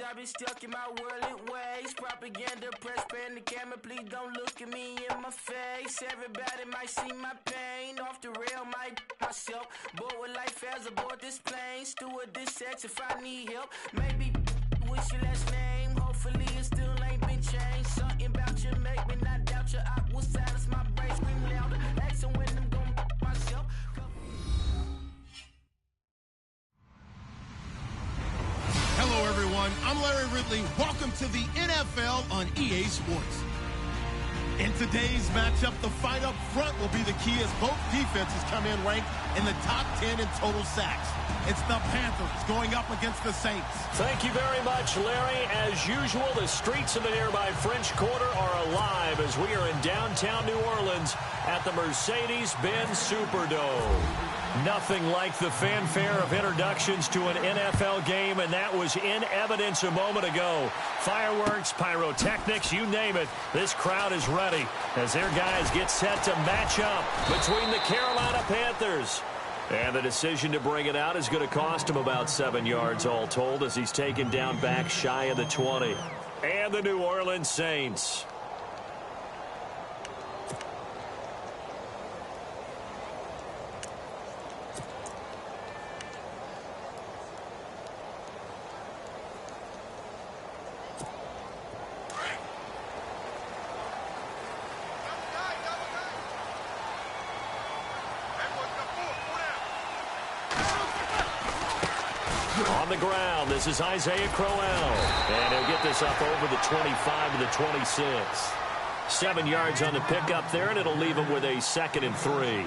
I've been stuck in my worldly ways. Propaganda, press, pan the camera, please don't look at me in my face. Everybody might see my pain. Off the rail, might myself. Bored with life as aboard this plane. Steward this sex if I need help. Maybe what's your last name? Hopefully it still ain't been changed. Something about you make me not doubt your aqua silence. My brain scream louder. Asking when I'm gonna myself. Hello, everyone. I'm Larry Ridley. Welcome to the NFL on EA Sports. In today's matchup, the fight up front will be the key as both defenses come in ranked in the top 10 in total sacks. It's the Panthers going up against the Saints. Thank you very much, Larry. As usual, the streets of the nearby French Quarter are alive as we are in downtown New Orleans at the Mercedes-Benz Superdome. Nothing like the fanfare of introductions to an NFL game, and that was in evidence a moment ago. Fireworks, pyrotechnics, you name it. This crowd is ready as their guys get set to match up between the Carolina Panthers. And the decision to bring it out is going to cost him about 7 yards all told as he's taken down back shy of the 20. And the New Orleans Saints. On the ground, this is Isaiah Crowell. And he'll get this up over the 25 to the 26. 7 yards on the pickup there, and it'll leave him with a 2nd and 3.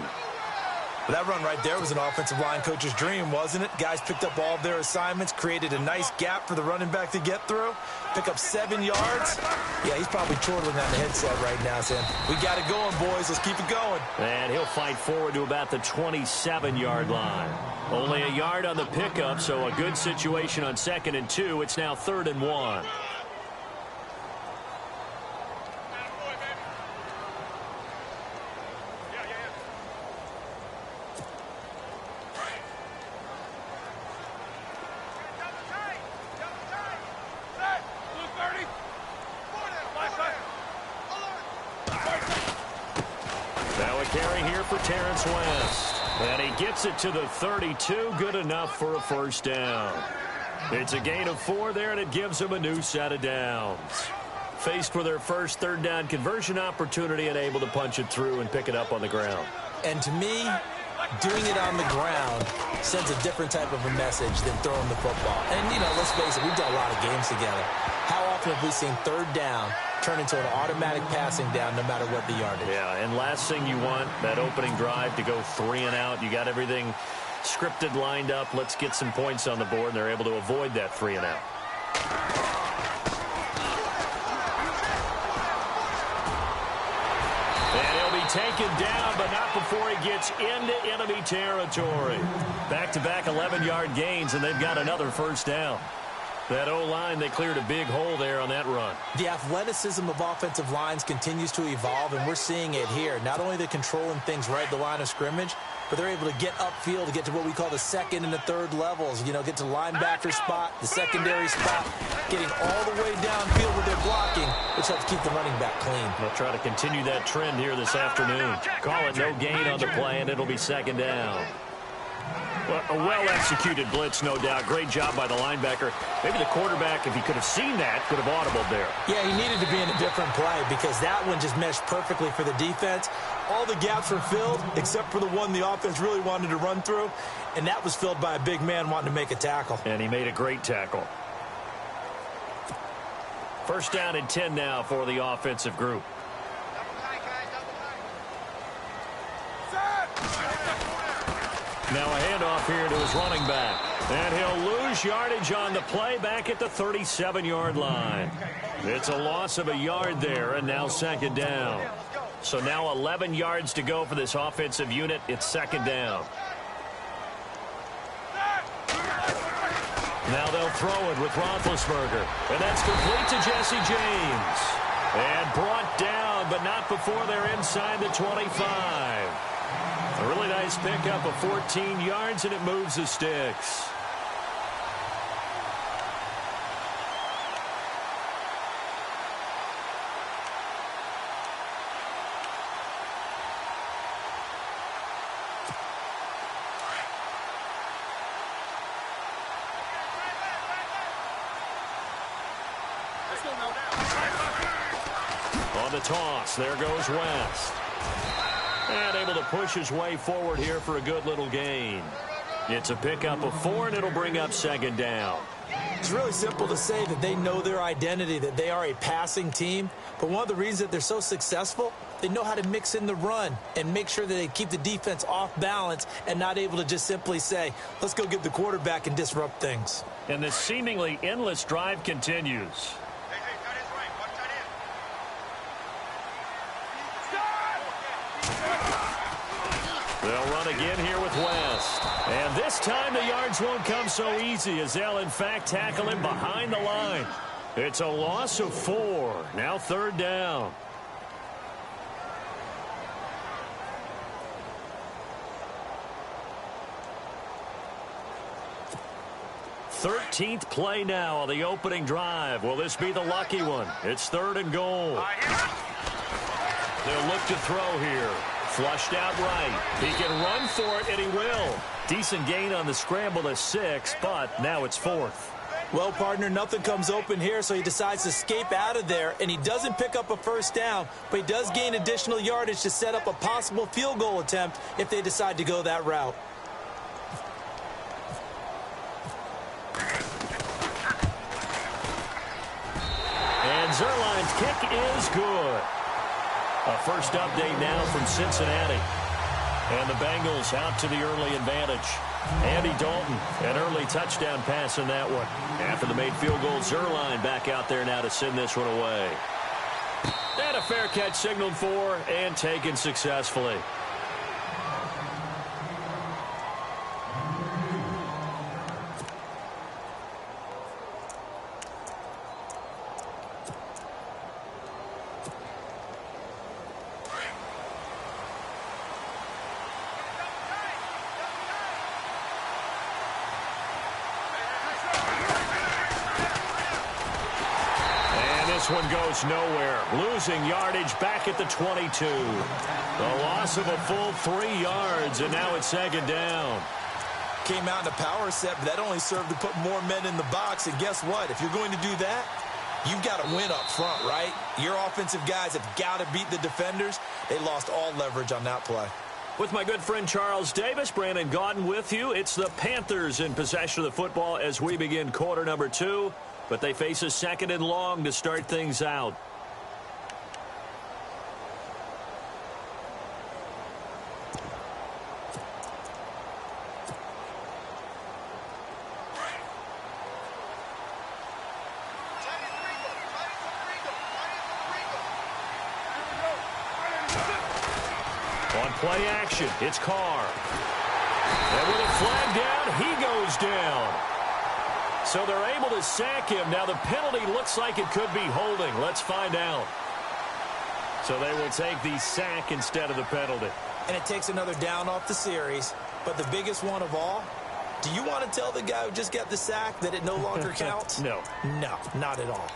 That run right there was an offensive line coach's dream, wasn't it? Guys picked up all of their assignments, created a nice gap for the running back to get through. Pick up 7 yards. Yeah, he's probably chortling on the headset right now, saying, we got it going, boys. Let's keep it going. And he'll fight forward to about the 27-yard line. Only a yard on the pickup, so a good situation on 2nd and 2. It's now 3rd and 1. And he gets it to the 32, good enough for a 1st down. It's a gain of 4 there, and it gives him a new set of downs. Faced with their first 3rd down conversion opportunity and able to punch it through and pick it up on the ground. And to me, doing it on the ground sends a different type of a message than throwing the football. And, you know, let's face it, we've done a lot of games together. How often have we seen 3rd down turn into an automatic passing down no matter what the yardage? Yeah, and last thing you want, that opening drive to go 3 and out. You got everything scripted, lined up. Let's get some points on the board, and they're able to avoid that 3 and out. And he'll be taken down, but not before he gets into enemy territory. Back-to-back 11-yard gains, and they've got another 1st down. That O-line, they cleared a big hole there on that run. The athleticism of offensive lines continues to evolve, and we're seeing it here. Not only are they controlling things right at the line of scrimmage, but they're able to get upfield to get to what we call the 2nd and the 3rd levels. You know, get to linebacker spot, the secondary spot, getting all the way downfield with their blocking, which helps keep the running back clean. They'll try to continue that trend here this afternoon. Call it no gain on the play, and it'll be 2nd down. Well, a well-executed blitz, no doubt. Great job by the linebacker. Maybe the quarterback, if he could have seen that, could have audibled there. Yeah, he needed to be in a different play because that one just meshed perfectly for the defense. All the gaps were filled except for the one the offense really wanted to run through, and that was filled by a big man wanting to make a tackle. And he made a great tackle. 1st down and 10 now for the offensive group. Now a handoff here to his running back. And he'll lose yardage on the play back at the 37-yard line. It's a loss of a yard there, and now 2nd down. So now 11 yards to go for this offensive unit. It's 2nd down. Now they'll throw it with Roethlisberger. And that's complete to Jesse James. And brought down, but not before they're inside the 25. A really nice pickup of 14 yards, and it moves the sticks. On the toss, there goes West. And able to push his way forward here for a good little gain. It's a pickup of 4, and it'll bring up second down. It's really simple to say that they know their identity, that they are a passing team. But one of the reasons that they're so successful, they know how to mix in the run and make sure that they keep the defense off balance and not able to just simply say, let's go get the quarterback and disrupt things. And this seemingly endless drive continues. They'll run again here with West. And this time the yards won't come so easy as they'll, in fact, tackle him behind the line. It's a loss of 4. Now third down. Thirteenth play now on the opening drive. Will this be the lucky one? It's 3rd and goal. They'll look to throw here. Flushed out right. He can run for it, and he will. Decent gain on the scramble to 6, but now it's 4th. Well, partner, nothing comes open here, so he decides to escape out of there, and he doesn't pick up a first down, but he does gain additional yardage to set up a possible field goal attempt if they decide to go that route. And Zerline's kick is good. A first update now from Cincinnati. And the Bengals out to the early advantage. Andy Dalton, an early touchdown pass in that one. After the made field goal, Zerline back out there now to send this one away. And a fair catch signaled for and taken successfully. This one goes nowhere. Losing yardage back at the 22. The loss of a full 3 yards, and now it's second down. Came out in a power set, but that only served to put more men in the box. And guess what? If you're going to do that, you've got to win up front, right? Your offensive guys have got to beat the defenders. They lost all leverage on that play. With my good friend Charles Davis, Brandon Gaudin with you. It's the Panthers in possession of the football as we begin quarter number 2. But they face a 2nd and long to start things out. On play action, it's Carr. And with a flag down, he goes down. So they're able to sack him. Now the penalty looks like it could be holding. Let's find out. So they will take the sack instead of the penalty. And it takes another down off the series. But the biggest one of all, do you want to tell the guy who just got the sack that it no longer counts? No. No, not at all.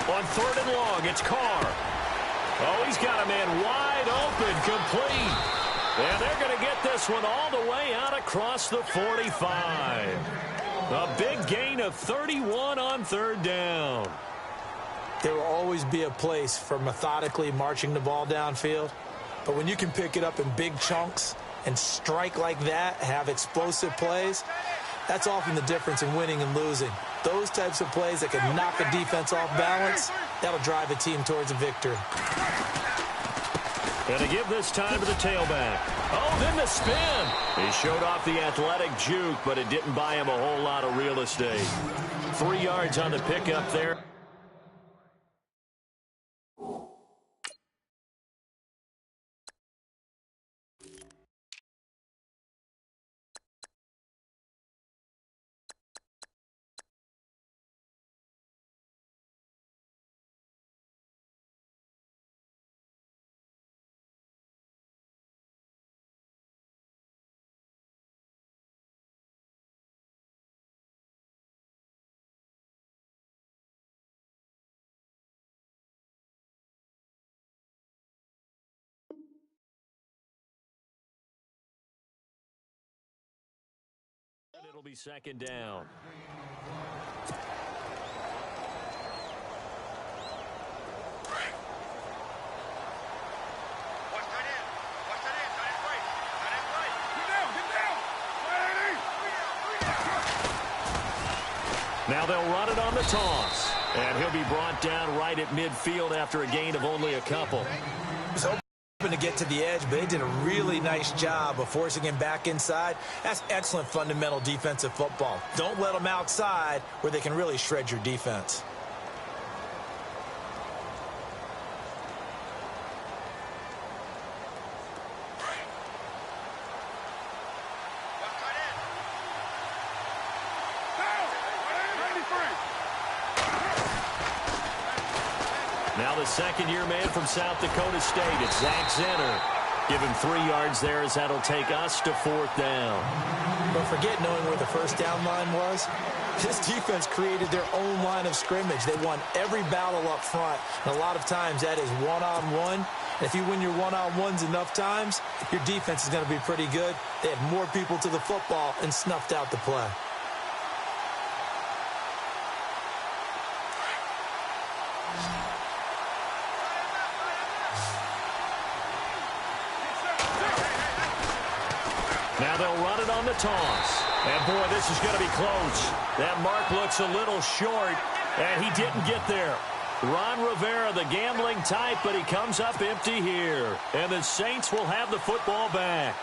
On 3rd and long, it's Carr. Oh, he's got a man wide open, complete. And they're going to get this one all the way out across the 45. A big gain of 31 on 3rd down. There will always be a place for methodically marching the ball downfield. But when you can pick it up in big chunks and strike like that, have explosive plays, that's often the difference in winning and losing. Those types of plays that can knock a defense off balance, that'll drive a team towards a victory. And to give this time to the tailback. Oh, then the spin. He showed off the athletic juke, but it didn't buy him a whole lot of real estate. 3 yards on the pickup there. It'll be second down. Now they'll run it on the toss. And he'll be brought down right at midfield after a gain of only a couple. He was hoping to get to the edge, but they did a really nice job of forcing him back inside. That's excellent fundamental defensive football. Don't let them outside where they can really shred your defense. Now the second-year man from South Dakota State, it's Zach Zenner. Give him 3 yards there as that'll take us to 4th down. Don't forget knowing where the first down line was. This defense created their own line of scrimmage. They won every battle up front, and a lot of times that is one-on-one. And if you win your one-on-ones enough times, your defense is going to be pretty good. They had more people to the football and snuffed out the play. Now they'll run it on the toss. And, boy, this is going to be close. That mark looks a little short, and he didn't get there. Ron Rivera, the gambling type, but he comes up empty here. And the Saints will have the football back.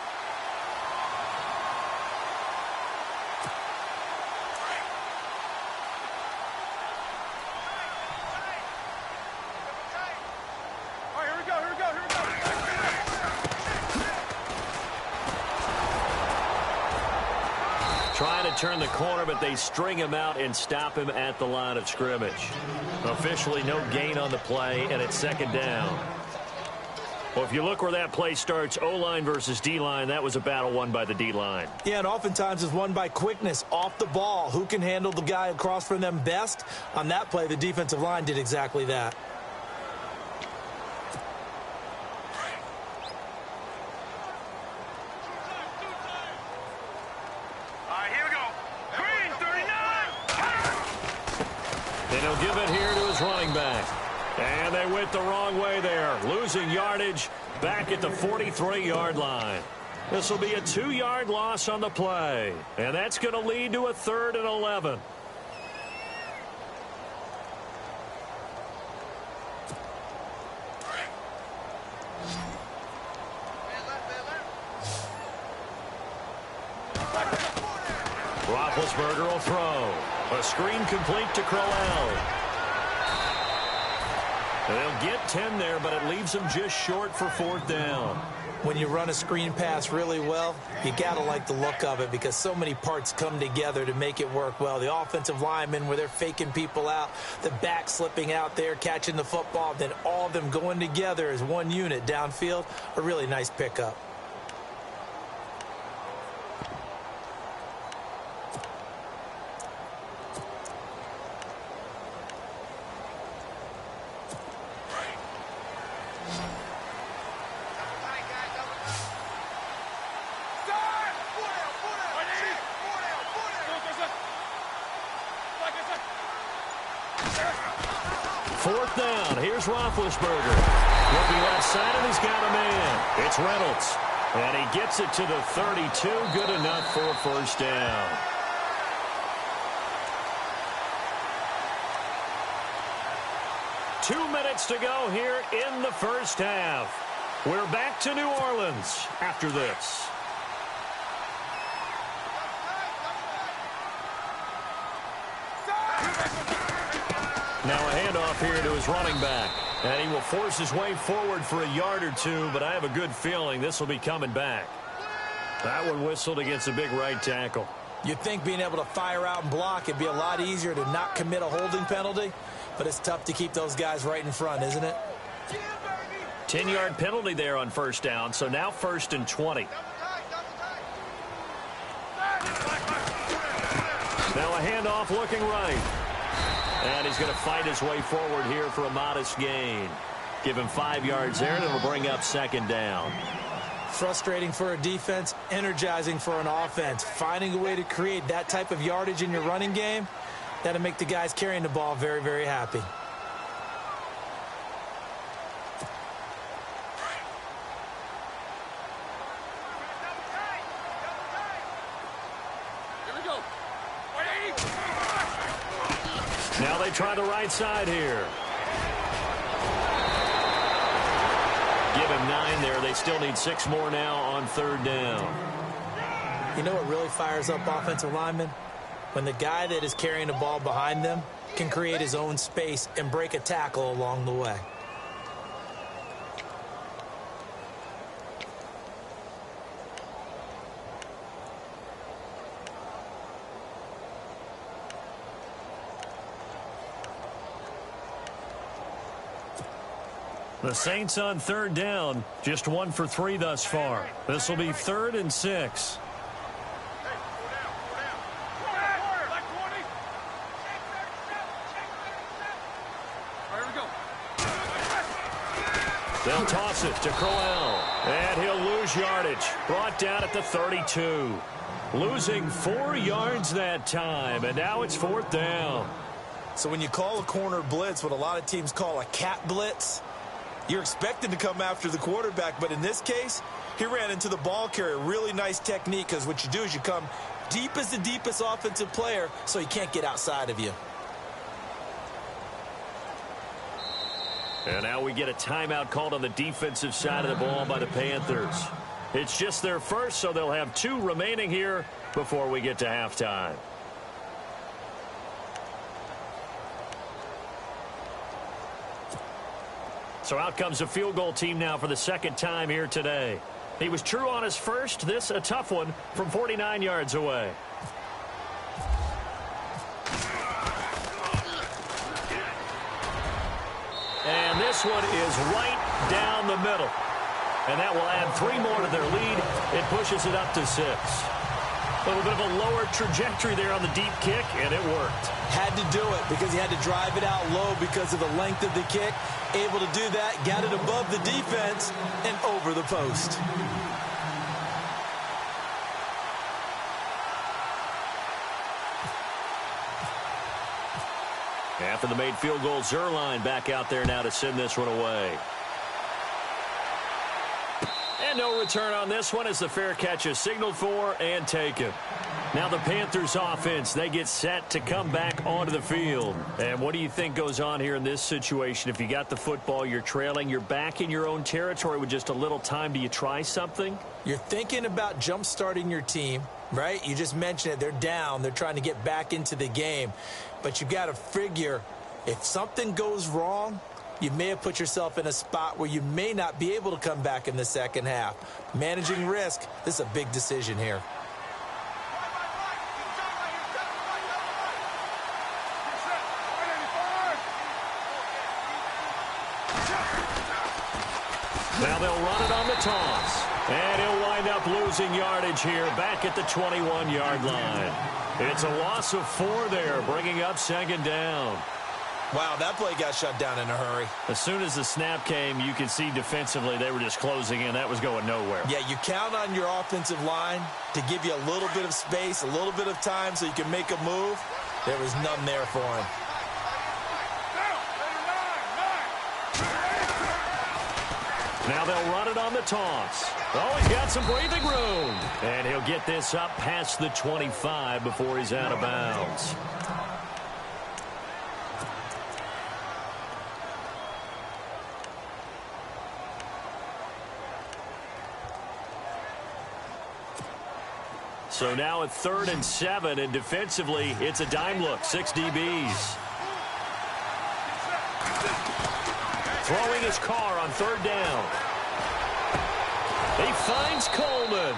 Trying to turn the corner, but they string him out and stop him at the line of scrimmage. Officially no gain on the play, and it's second down. Well, if you look where that play starts, O-line versus D-line, that was a battle won by the D-line. Yeah, and oftentimes it's won by quickness off the ball. Who can handle the guy across from them best? On that play, the defensive line did exactly that. Give it here to his running back. And they went the wrong way there. Losing yardage back at the 43-yard line. This will be a 2-yard loss on the play. And that's going to lead to a 3rd and 11. Roethlisberger will throw. A screen complete to Crowell. They'll get 10 there, but it leaves them just short for 4th down. When you run a screen pass really well, you got to like the look of it because so many parts come together to make it work well. The offensive linemen, where they're faking people out, the back slipping out there, catching the football, then all of them going together as one unit downfield, a really nice pickup. Roethlisberger looking left side, and he's got a man. It's Reynolds, and he gets it to the 32. Good enough for a 1st down. Two minutes to go here in the first half. We're back to New Orleans after this. Now a handoff here to his running back. And he will force his way forward for a yard or two, but I have a good feeling this will be coming back. That one whistled against a big right tackle. You'd think being able to fire out and block, it'd be a lot easier to not commit a holding penalty, but it's tough to keep those guys right in front, isn't it? 10-yard penalty there on 1st down, so now 1st and 20. Now a handoff looking right. And he's going to fight his way forward here for a modest gain. Give him 5 yards there, and it'll bring up 2nd down. Frustrating for a defense, energizing for an offense. Finding a way to create that type of yardage in your running game, that'll make the guys carrying the ball very, very happy. Now they try the right side here. Give him 9 there. They still need 6 more now on 3rd down. You know what really fires up offensive linemen? When the guy that is carrying the ball behind them can create his own space and break a tackle along the way. The Saints on 3rd down, just 1 for 3 thus far. This will be 3rd and 6. They'll toss it to Crowell, and he'll lose yardage. Brought down at the 32. Losing 4 yards that time, and now it's 4th down. So when you call a corner blitz, what a lot of teams call a cat blitz, you're expected to come after the quarterback, but in this case, he ran into the ball carrier. Really nice technique, because what you do is you come deep as the deepest offensive player, so he can't get outside of you. And now we get a timeout called on the defensive side of the ball by the Panthers. It's just their first, so they'll have 2 remaining here before we get to halftime. So out comes a field goal team now for the 2nd time here today. He was true on his first. This a tough one from 49 yards away. And this one is right down the middle. And that will add 3 more to their lead. It pushes it up to 6. A little bit of a lower trajectory there on the deep kick, and it worked. Had to do it because he had to drive it out low because of the length of the kick. Able to do that, got it above the defense and over the post. After the made field goal, Zerline back out there now to send this one away. And no return on this one as the fair catch is signaled for and taken. Now the Panthers offense, they get set to come back onto the field. And what do you think goes on here in this situation? If you got the football, you're trailing, you're back in your own territory with just a little time. Do you try something? You're thinking about jump-starting your team, right? You just mentioned it. They're down. They're trying to get back into the game. But you got to figure if something goes wrong, you may have put yourself in a spot where you may not be able to come back in the second half. Managing risk, this is a big decision here. Now they'll run it on the toss. And he'll wind up losing yardage here back at the 21-yard line. It's a loss of 4 there, bringing up 2nd down. Wow, that play got shut down in a hurry. As soon as the snap came, you could see defensively they were just closing in. That was going nowhere. Yeah, you count on your offensive line to give you a little bit of space, a little bit of time so you can make a move. There was none there for him. Now they'll run it on the toss. Oh, he's got some breathing room. And he'll get this up past the 25 before he's out of bounds. So now at 3rd and 7, and defensively, it's a dime look, 6 DBs. Throwing his car on 3rd down. He finds Coleman.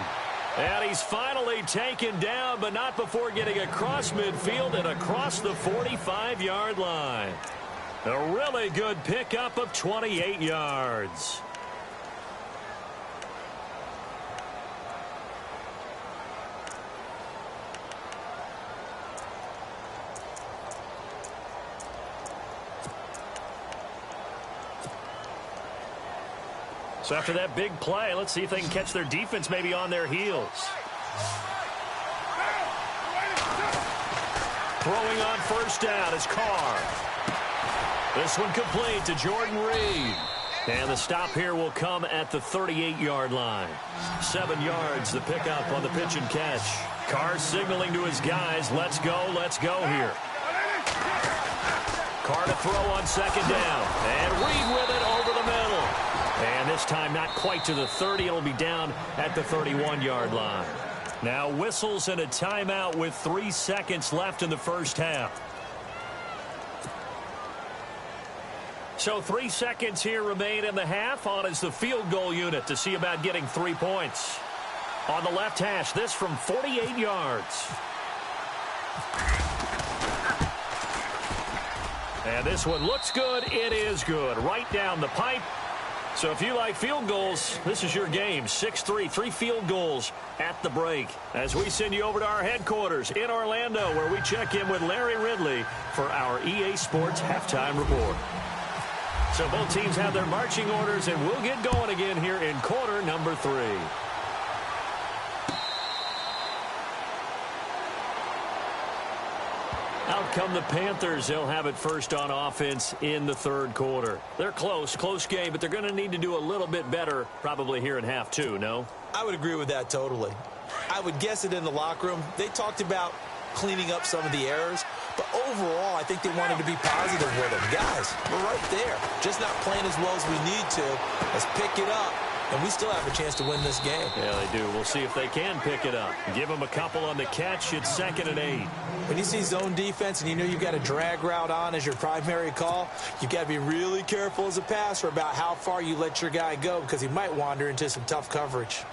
And he's finally taken down, but not before getting across midfield and across the 45-yard line. A really good pickup of 28 yards. So after that big play, let's see if they can catch their defense maybe on their heels. Throwing on first down is Carr. This one complete to Jordan Reed. And the stop here will come at the 38-yard line. 7 yards, the pickup on the pitch and catch. Carr signaling to his guys, let's go here. Carr to throw on second down. And Reed with it over the middle. And this time not quite to the 30. It'll be down at the 31-yard line. Now whistles and a timeout with 3 seconds left in the first half. So 3 seconds here remain in the half. On is the field goal unit to see about getting 3 points. On the left hash, this from 48 yards. And this one looks good. It is good. Right down the pipe. So if you like field goals, this is your game. 6-3, 3 field goals at the break. As we send you over to our headquarters in Orlando, where we check in with Larry Ridley for our EA Sports Halftime Report. So both teams have their marching orders, and we'll get going again here in quarter number 3. Out come the Panthers. They'll have it first on offense in the third quarter. They're close game, but they're going to need to do a little bit better probably here in half 2, no? I would agree with that totally. I would guess it in the locker room. They talked about cleaning up some of the errors, but overall, I think they wanted to be positive with them. Guys, we're right there. Just not playing as well as we need to. Let's pick it up, and we still have a chance to win this game. Yeah, they do. We'll see if they can pick it up. Give them a couple on the catch. It's 2nd and 8. When you see zone defense and you know you've got a drag route on as your primary call, you've got to be really careful as a passer about how far you let your guy go because he might wander into some tough coverage.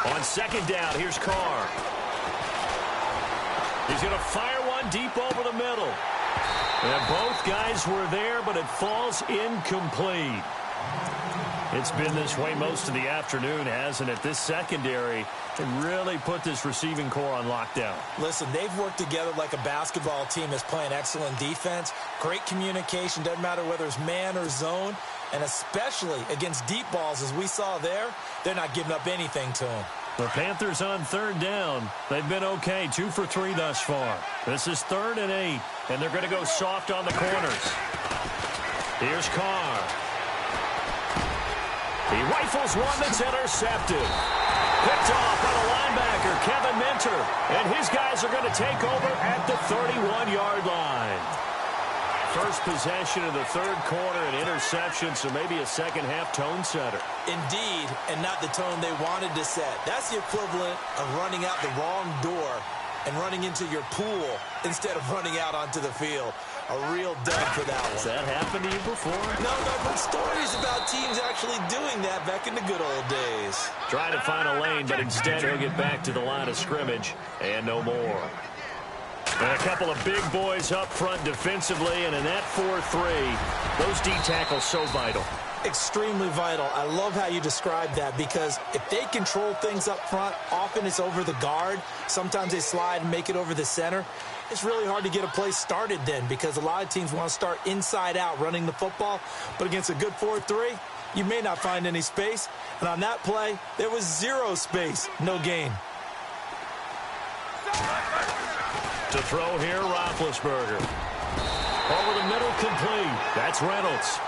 On second down, here's Carr. He's going to fire one deep over the middle. And both guys were there, but it falls incomplete. It's been this way most of the afternoon, hasn't it? This secondary can really put this receiving core on lockdown. Listen, they've worked together like a basketball team that's playing excellent defense. Great communication, doesn't matter whether it's man or zone. And especially against deep balls, as we saw there, they're not giving up anything to them. The Panthers on third down. They've been okay, 2 for 3 thus far. This is 3rd and 8, and they're going to go soft on the corners. Here's Carr. He rifles one that's intercepted. Picked off by the linebacker, Kevin Minter. And his guys are going to take over at the 31-yard line. First possession of the third quarter, an interception, so maybe a second-half tone setter. Indeed, and not the tone they wanted to set. That's the equivalent of running out the wrong door and running into your pool instead of running out onto the field. A real dud for that one. Has that happened to you before? No, but stories about teams actually doing that back in the good old days. Trying to find a lane, but instead he'll get back to the line of scrimmage and no more. And a couple of big boys up front defensively, and in that 4-3, those D tackles so vital. Extremely vital. I love how you describe that because if they control things up front, often it's over the guard. Sometimes they slide and make it over the center. It's really hard to get a play started then because a lot of teams want to start inside out running the football. But against a good 4-3, you may not find any space. And on that play, there was 0 space, no gain. To throw here, Roethlisberger. Over the middle, complete. That's Reynolds.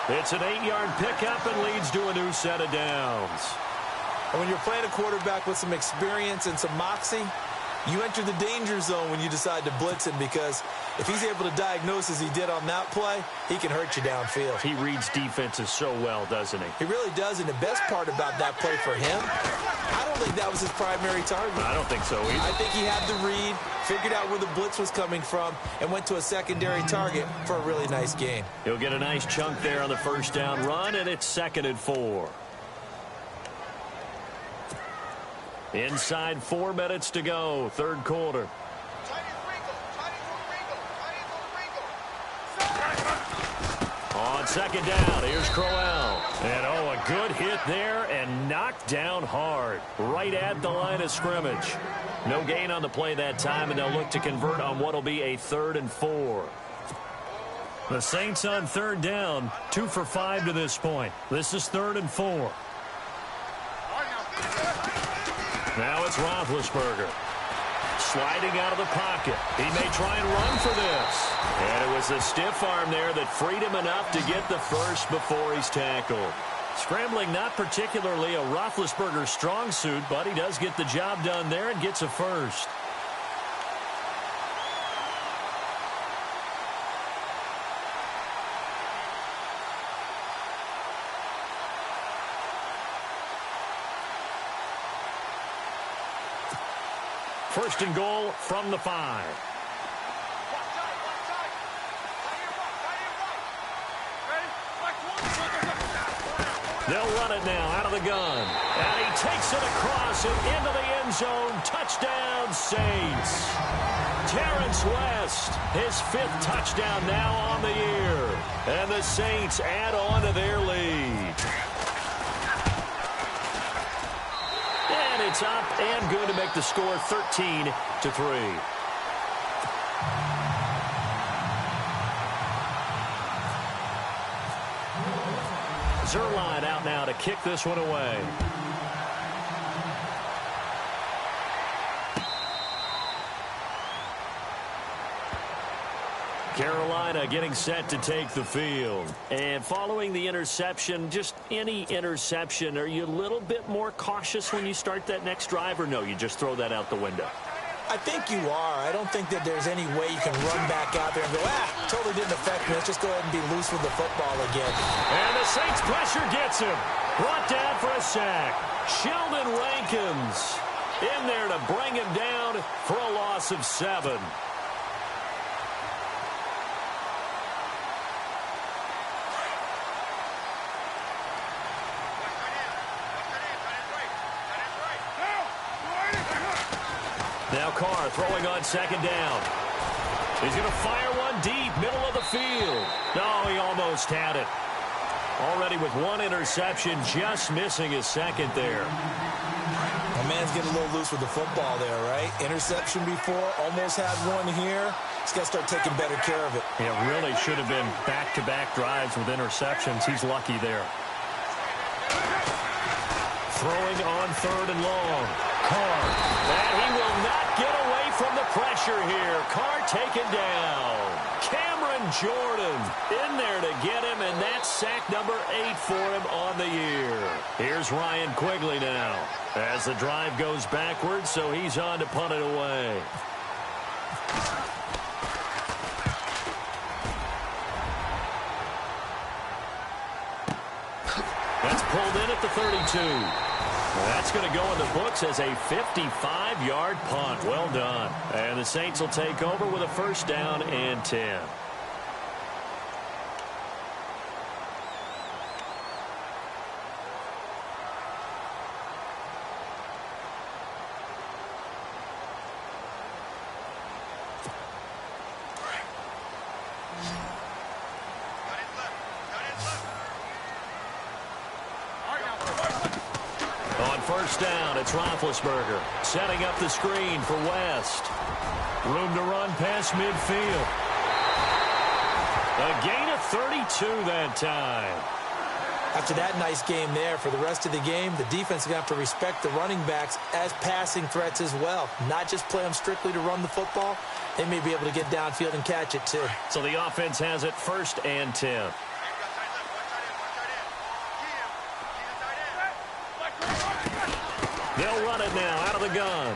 It's an 8-yard pickup and leads to a new set of downs. And when you're playing a quarterback with some experience and some moxie, you enter the danger zone when you decide to blitz him because if he's able to diagnose as he did on that play, he can hurt you downfield. He reads defenses so well, doesn't he? He really does, and the best part about that play for him, I don't think that was his primary target. I don't think so either. I think he had the read, figured out where the blitz was coming from, and went to a secondary target for a really nice gain. He'll get a nice chunk there on the first down run, and it's 2nd and 4. Inside 4 minutes to go, third quarter. On second down, here's Crowell. And a good hit there and knocked down hard, right at the line of scrimmage. No gain on the play that time, and they'll look to convert on what will be a 3rd and 4. The Saints on 3rd down, 2 for 5 to this point. This is 3rd and 4. Now it's Roethlisberger. Sliding out of the pocket. He may try and run for this. And it was a stiff arm there that freed him enough to get the first before he's tackled. Scrambling not particularly a Roethlisberger strong suit, but he does get the job done there and gets a first. First and goal from the 5. They'll run it now out of the gun. And he takes it across and into the end zone. Touchdown, Saints. Terrence West, his 5th touchdown now on the year. And the Saints add on to their lead. And it's up and good to make the score 13-3. Zerline out now to kick this one away. Carolina getting set to take the field. And following the interception, just any interception, are you a little bit more cautious when you start that next drive, or no, you just throw that out the window? I think you are. I don't think that there's any way you can run back out there and go, totally didn't affect me. Let's just go ahead and be loose with the football again. And the Saints pressure gets him. Brought down for a sack. Sheldon Rankins in there to bring him down for a loss of 7. Now Carr throwing on 2nd down. He's going to fire one deep, middle of the field. No, he almost had it. Already with 1 interception, just missing his 2nd there. My man's getting a little loose with the football there, right? Interception before, almost had one here. He's got to start taking better care of it. It really should have been back-to-back drives with interceptions. He's lucky there. Throwing on 3rd and long. Carr. And he will not get away from the pressure here. Carr taken down. Cameron Jordan in there to get him, and that's sack number 8 for him on the year. Here's Ryan Quigley now as the drive goes backwards, so he's on to punt it away. That's pulled in at the 32. That's going to go in the books as a 55-yard punt. Well done. And the Saints will take over with a 1st down and 10. First down, it's Roethlisberger setting up the screen for West. Room to run past midfield. A gain of 32 that time. After that nice game there, for the rest of the game, the defense is going to have to respect the running backs as passing threats as well. Not just play them strictly to run the football. They may be able to get downfield and catch it too. So the offense has it 1st and 10. They'll run it now out of the gun.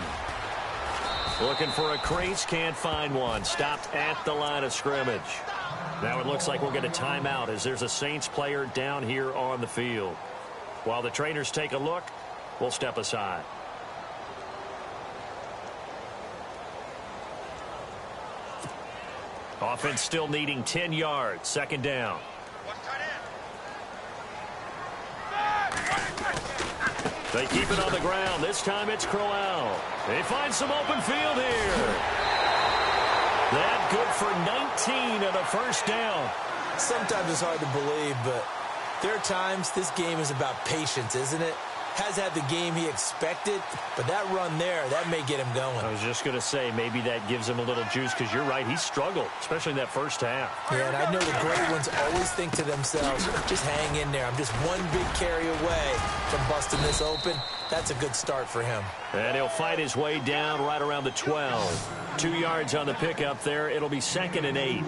Looking for a crease, can't find one. Stopped at the line of scrimmage. Now it looks like we'll get a timeout as there's a Saints player down here on the field. While the trainers take a look, we'll step aside. Offense still needing 10 yards. 2nd down. They keep it on the ground. This time it's Crowell. They find some open field here. That good for 19 and a 1st down. Sometimes it's hard to believe, but there are times this game is about patience, isn't it? has had the game he expected, but that run there, that may get him going. I was just going to say, maybe that gives him a little juice, because you're right, he struggled, especially in that first half. Yeah, and I know the great ones always think to themselves, just hang in there. I'm just one big carry away from busting this open. That's a good start for him. And he'll fight his way down right around the 12. 2 yards on the pickup there. It'll be 2nd and 8.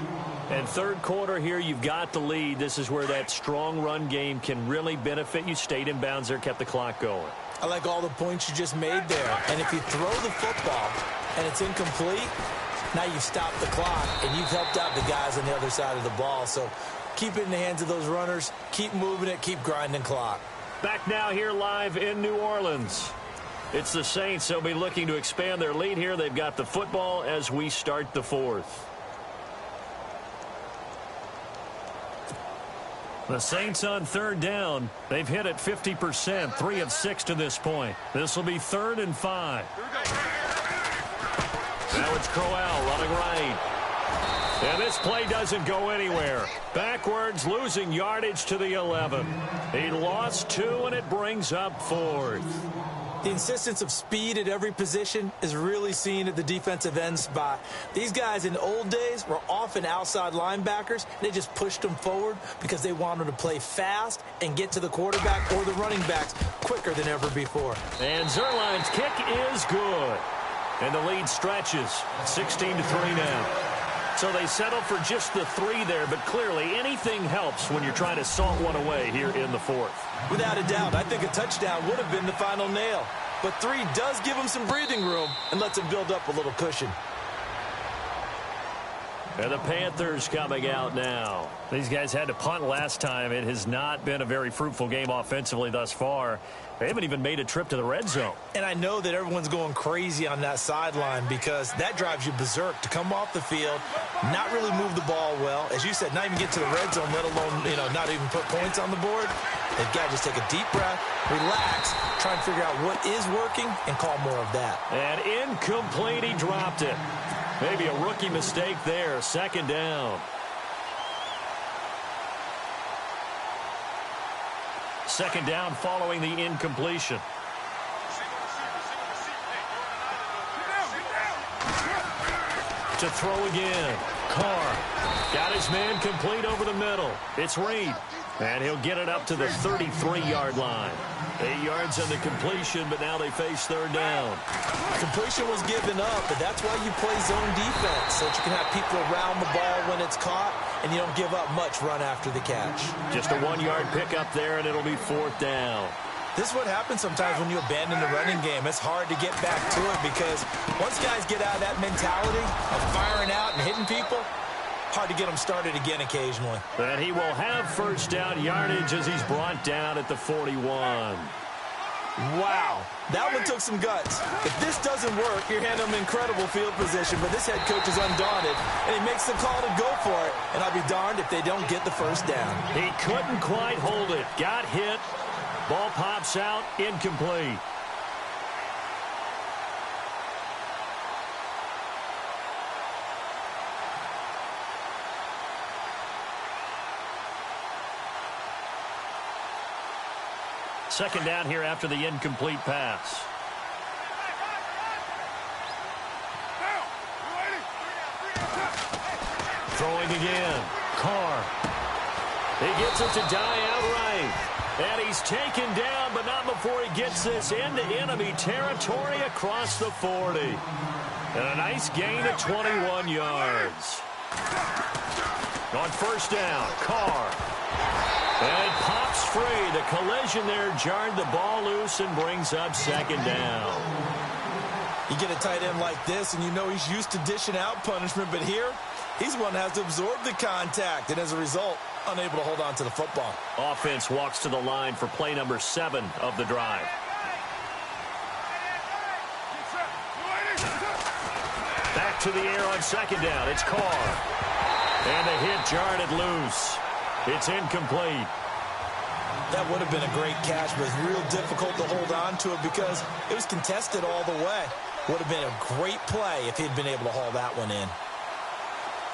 And third quarter here, you've got the lead. This is where that strong run game can really benefit you. Stayed in bounds there, kept the clock going. I like all the points you just made there. And if you throw the football and it's incomplete, now you've stopped the clock and you've helped out the guys on the other side of the ball. So keep it in the hands of those runners. Keep moving it. Keep grinding clock. Back now here live in New Orleans. It's the Saints. They'll be looking to expand their lead here. They've got the football as we start the fourth. The Saints on third down. They've hit it 50%, 3 of 6 to this point. This will be 3rd and 5. Now it's Crowell running right. And this play doesn't go anywhere. Backwards, losing yardage to the 11. He lost 2, and it brings up 4th. The insistence of speed at every position is really seen at the defensive end spot. These guys in the old days were often outside linebackers. They just pushed them forward because they wanted to play fast and get to the quarterback or the running backs quicker than ever before. And Zerline's kick is good. And the lead stretches, 16-3 now. So they settle for just the 3 there, but clearly anything helps when you're trying to salt one away here in the fourth. Without a doubt, I think a touchdown would have been the final nail. But 3 does give him some breathing room and lets him build up a little cushion. And the Panthers coming out now. These guys had to punt last time. It has not been a very fruitful game offensively thus far. They haven't even made a trip to the red zone. And I know that everyone's going crazy on that sideline because that drives you berserk to come off the field, not really move the ball well. As you said, not even get to the red zone, let alone, not even put points on the board. They've got to just take a deep breath, relax, try and figure out what is working, and call more of that. And incomplete, he dropped it. Maybe a rookie mistake there, 2nd down. 2nd down following the incompletion. To throw again. Carr got his man complete over the middle. It's Reed. And he'll get it up to the 33-yard line. 8 yards on the completion, but now they face 3rd down. Completion was given up, but that's why you play zone defense, so that you can have people around the ball when it's caught, and you don't give up much run after the catch. Just a 1-yard pickup there, and it'll be 4th down. This is what happens sometimes when you abandon the running game. It's hard to get back to it because once guys get out of that mentality of firing out and hitting people, hard to get them started again occasionally. And he will have 1st down yardage as he's brought down at the 41. Wow, that one took some guts. If this doesn't work, you're handing him incredible field position, but this head coach is undaunted, and he makes the call to go for it, and I'll be darned if they don't get the 1st down. He couldn't quite hold it. Got hit. Ball pops out, incomplete. Second down here after the incomplete pass. Throwing again. Carr. He gets it to die outright. And he's taken down, but not before he gets this into enemy territory across the 40. And a nice gain of 21 yards. On 1st down, Carr. And it pops free. The collision there jarred the ball loose and brings up 2nd down. You get a tight end like this, and you know he's used to dishing out punishment, but here, he's the one that has to absorb the contact, and as a result, unable to hold on to the football. Offense walks to the line for play number 7 of the drive. Back to the air on 2nd down. It's Carr. And the hit jarred it loose. It's incomplete. That would have been a great catch, but it's real difficult to hold on to it because it was contested all the way. Would have been a great play if he'd been able to haul that one in.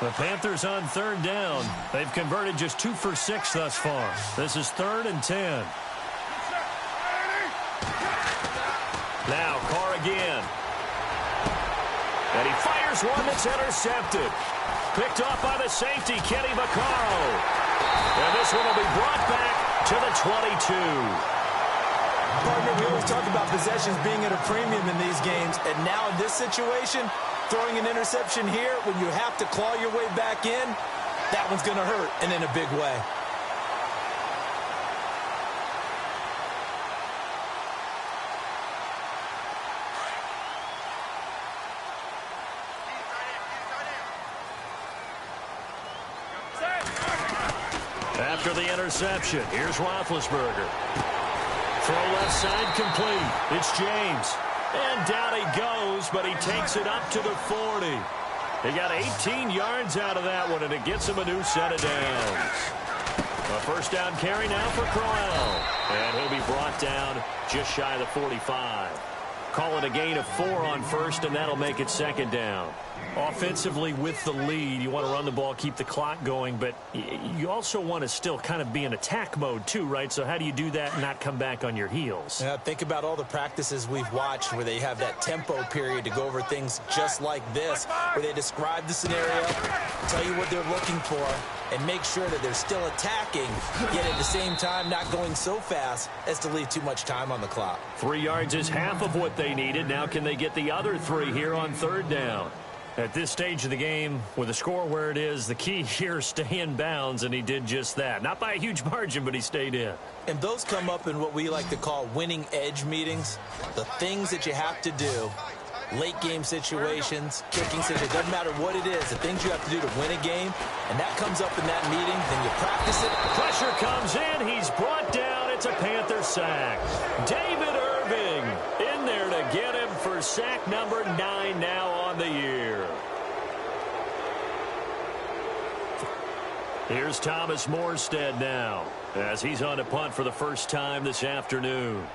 The Panthers on 3rd down. They've converted just 2 for 6 thus far. This is 3rd and 10. Now Carr again. And he fires one that's intercepted. Picked off by the safety, Kenny Vaccaro. And this one will be brought back to the 22. Partner, we always talk about possessions being at a premium in these games. And now in this situation, throwing an interception here when you have to claw your way back in, that one's going to hurt, and in a big way. After the interception, here's Roethlisberger. Throw left side complete. It's James. And down he goes, but he takes it up to the 40. He got 18 yards out of that one, and it gets him a new set of downs. A first down carry now for Crowell. And he'll be brought down just shy of the 45. Call it a gain of 4 on first, and that'll make it second down. Offensively with the lead, you want to run the ball, keep the clock going, but you also want to still kind of be in attack mode too, right? So how do you do that and not come back on your heels? Yeah, think about all the practices we've watched where they have that tempo period to go over things just like this, where they describe the scenario, tell you what they're looking for, and make sure that they're still attacking, yet at the same time not going so fast as to leave too much time on the clock. 3 yards is half of what they needed. Now can they get the other 3 here on third down? At this stage of the game, with the score where it is, the key here is stay in bounds, and he did just that. Not by a huge margin, but he stayed in. And those come up in what we like to call winning edge meetings. The things that you have to do, late game situations, kicking situations, doesn't matter what it is, the things you have to do to win a game, and that comes up in that meeting, then you practice it. Pressure comes in, he's brought down, it's a Panther sack. David Irving in there to get him for sack number 9 now on the year. Here's Thomas Morstead now, as he's on a punt for the first time this afternoon.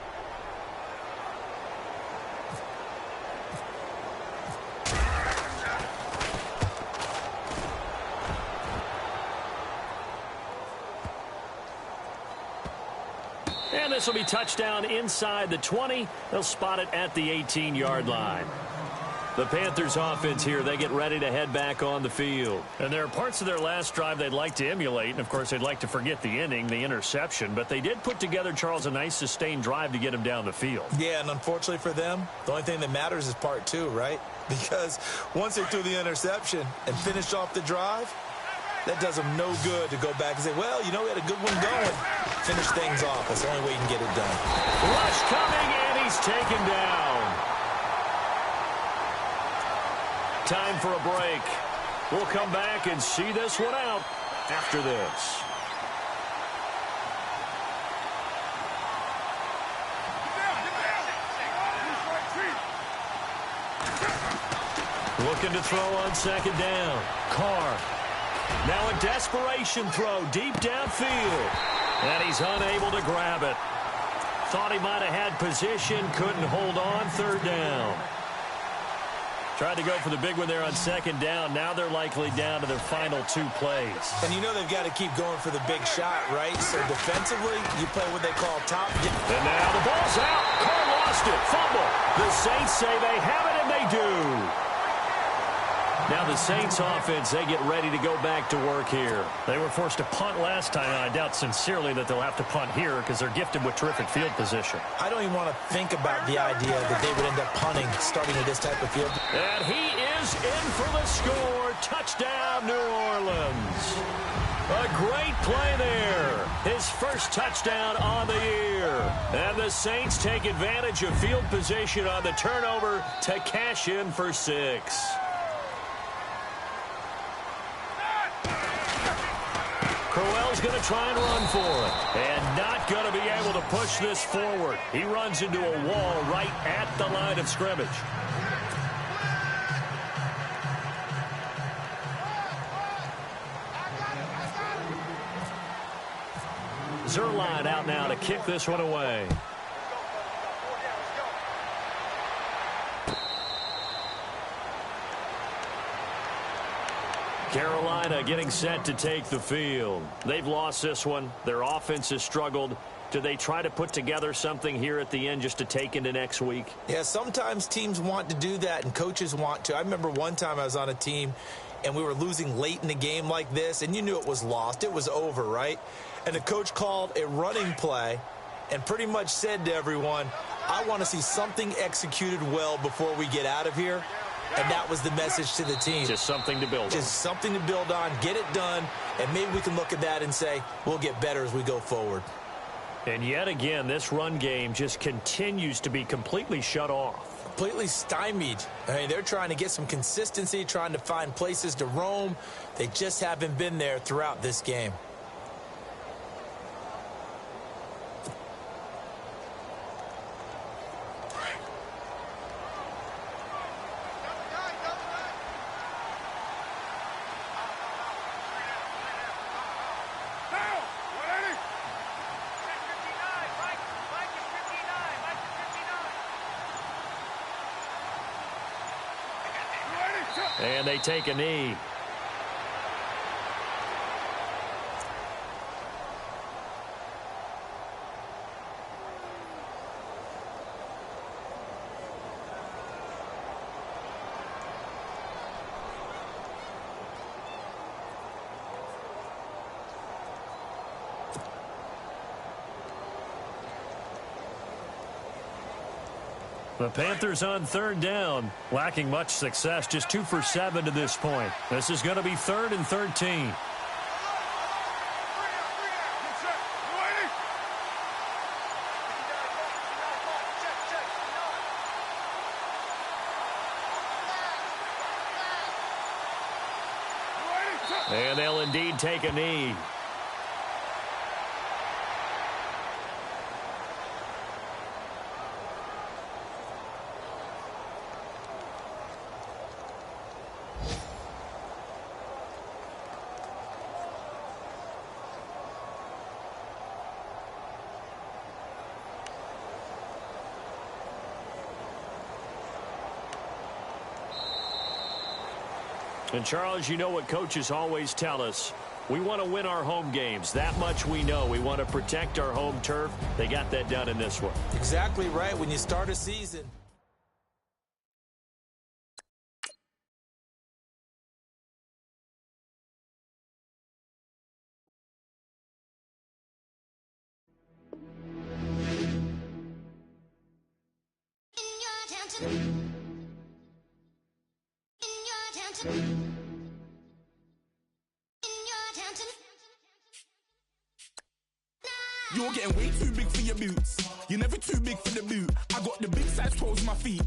And this will be touchdown inside the 20. They'll spot it at the 18-yard line. The Panthers offense here, they get ready to head back on the field. And there are parts of their last drive they'd like to emulate. And, of course, they'd like to forget the inning, the interception. But they did put together, Charles, a nice sustained drive to get him down the field. Yeah, and unfortunately for them, the only thing that matters is part 2, right? Because once they threw the interception and finished off the drive, that does them no good to go back and say, well, you know, we had a good one going. Finish things off. That's the only way you can get it done. Rush coming, and he's taken down. Time for a break. We'll come back and see this one out after this. Looking to throw on second down. Carr. Now a desperation throw deep downfield. And he's unable to grab it. Thought he might have had position. Couldn't hold on. Third down. Tried to go for the big one there on second down. Now they're likely down to their final 2 plays. And you know they've got to keep going for the big shot, right? So defensively, you play what they call top. And now the ball's out. Carr lost it. Fumble. The Saints say they have it, and they do. Now the Saints offense, they get ready to go back to work here. They were forced to punt last time, and I doubt sincerely that they'll have to punt here because they're gifted with terrific field position. I don't even want to think about the idea that they would end up punting starting with this type of field. And he is in for the score. Touchdown, New Orleans. A great play there. His first touchdown on the year. And the Saints take advantage of field position on the turnover to cash in for 6. Crowell's going to try and run for it. And not going to be able to push this forward. He runs into a wall right at the line of scrimmage. Zerline out now to kick this one away. Carolina getting set to take the field. They've lost this one. Their offense has struggled. Do they try to put together something here at the end just to take into next week? Yeah, sometimes teams want to do that and coaches want to. I remember one time I was on a team and we were losing late in the game like this, and you knew it was lost. It was over, right? And the coach called a running play and pretty much said to everyone, I want to see something executed well before we get out of here. And that was the message to the team. Just something to build on. Just something to build on, get it done, and maybe we can look at that and say, we'll get better as we go forward. And yet again, this run game just continues to be completely shut off. Completely stymied. I mean, they're trying to get some consistency, trying to find places to roam. They just haven't been there throughout this game. And they take a knee. The Panthers on third down, lacking much success, just 2 for 7 to this point. This is going to be 3rd and 13. And they'll indeed take a knee. And, Charles, you know what coaches always tell us. We want to win our home games. That much we know. We want to protect our home turf. They got that done in this one. Exactly right. When you start a season. You're getting way too big for your boots. You're never too big for the boot. I got the big size toes on my feet.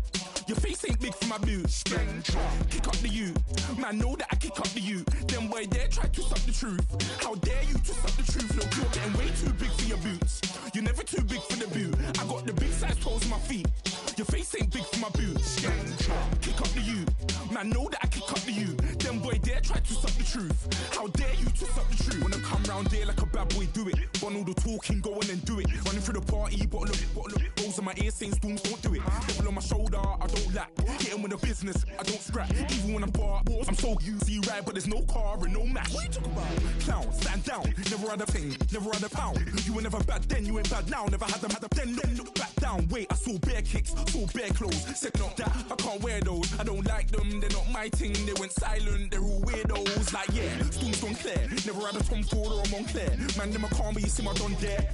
Your face ain't big for my boots. Kick up the you. Man, know that I kick up the you. Them boy there try to stop the truth. How dare you to stop the truth? Look, you're getting way too big for your boots. You're never too big for the boot. I got the big size toes on my feet. Your face ain't big for my boots. Kick up the you. Man, know that I kick up the you. Them boy there try to stop the truth. How dare you to stop the truth? When I come round there like a bad boy, do it. Burn all the talking, go on and do it. Running through the party, bottle up. Rolls in my ear saying storms, don't do it. Devil on my shoulder, I don't lack. Hitting with the business, I don't scrap. Even when I'm bar, I'm so easy right, but there's no car and no match. What you talk about? Clown, stand down. Never had a thing, never had a pound. You were never bad then, you ain't bad now. Never had them, then look back down. Wait, I saw bare kicks, saw bare clothes. Said not that, I can't wear those. I don't like them, they're not my thing. They went silent, they're all weirdos. Like yeah, storms gone clear. Never had a Tom Ford or a Montclair. Man, them a call me, you see my done there.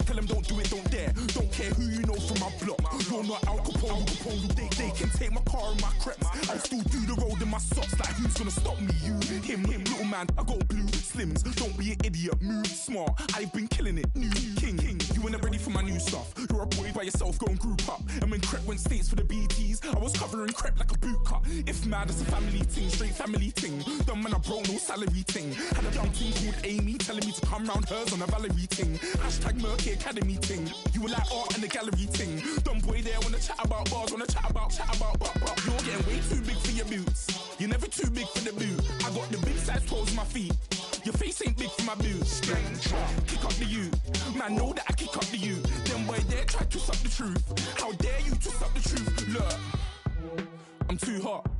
Tell them don't do it, don't dare. Don't care who you know from my block. You're not Al Capone, they can take my car and my creps. I'll still do the road in my socks. Like who's gonna stop me? You, him, little man. I got blue slims. Don't be an idiot, move smart. I've been killing it, new king. You weren't ready for my new stuff. You're a boy by yourself, go and group up. And when Crep went states for the BTs, I was covering Crep like a boot cut. If mad, it's a family thing, straight family thing. Dumb man, I broke no salary thing. Had a young thing called Amy telling me to come round hers on a Valerie thing. Hashtag Murky Academy thing. You were like art and the gallery thing. Dumb boy there wanna chat about bars, wanna chat about. You're getting way too big for your boots. You're never too big for the boot. I got the big size toes on my feet. Your face ain't big for my boots. Kick up the you. Man, know that I kick up the you. Them boy there try to stop the truth. How dare you to stop the truth? Look, I'm too hot.